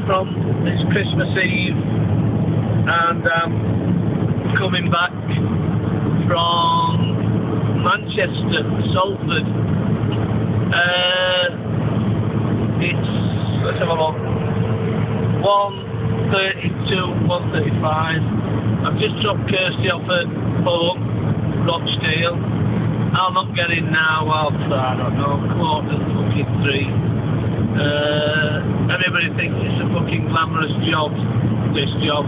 It's Christmas Eve, and I'm coming back from Manchester, Salford. Let's have a look. 1:32, 1:35. I've just dropped Kirsty off at home, Rochdale. I'm not getting now, I don't know, 2:45. Everybody thinks it's a fucking glamorous job, this job.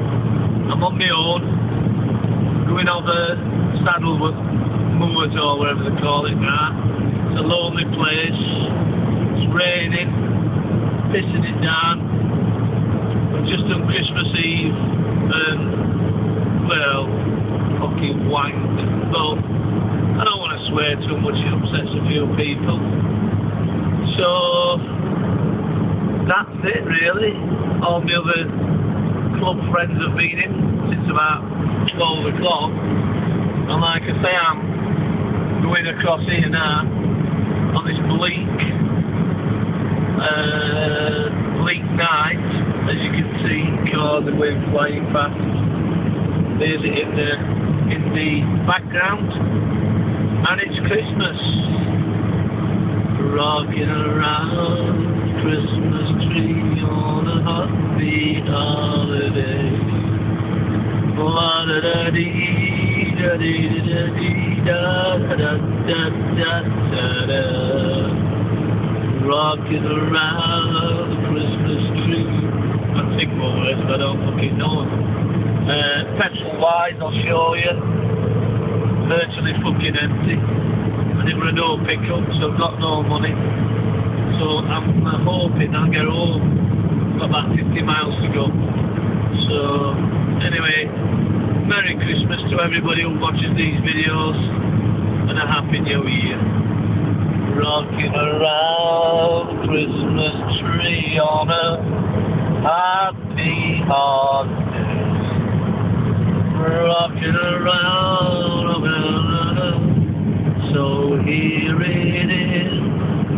I'm on my own, going over Saddlewood Moors or whatever they call it now. It's a lonely place, it's raining, pissing it down. I've just done Christmas Eve and, well, fucking wanked, but I don't want to swear too much, it upsets a few people. So that's it really. All my other club friends have been in since about 12 o'clock, and like I say, I'm going across here now on this bleak night, as you can see. God, the wind flying past. There's it in the background, and it's Christmas. Rocking around Christmas tree on a happy holiday. La da da dee da dee da dee da da da da da da. Rocking around the Christmas tree. I think more words, but I don't fucking know them. Petrol wise, I'll show you. Virtually fucking empty. And it were no pickup, so I've got no money. So I'm hoping I'll get home. Got about 50 miles to go. So anyway, Merry Christmas to everybody who watches these videos, and a Happy New Year. Rocking around the Christmas tree on a happy holiday. Rocking around. So here it is,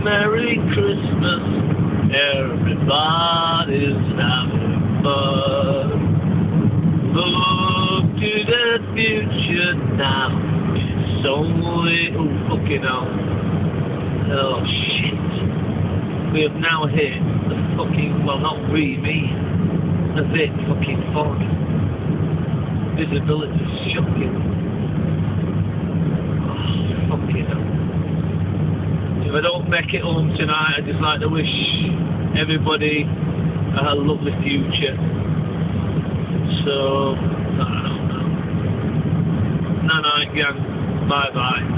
Merry Christmas, everybody's having fun. Look to the future now, it's only, oh fucking hell, oh shit, we have now hit the fucking, well not we, me, a bit fucking fog, visibility is shocking. If I don't make it home tonight, I'd just like to wish everybody a lovely future. So, I don't know. Night, gang. Bye bye.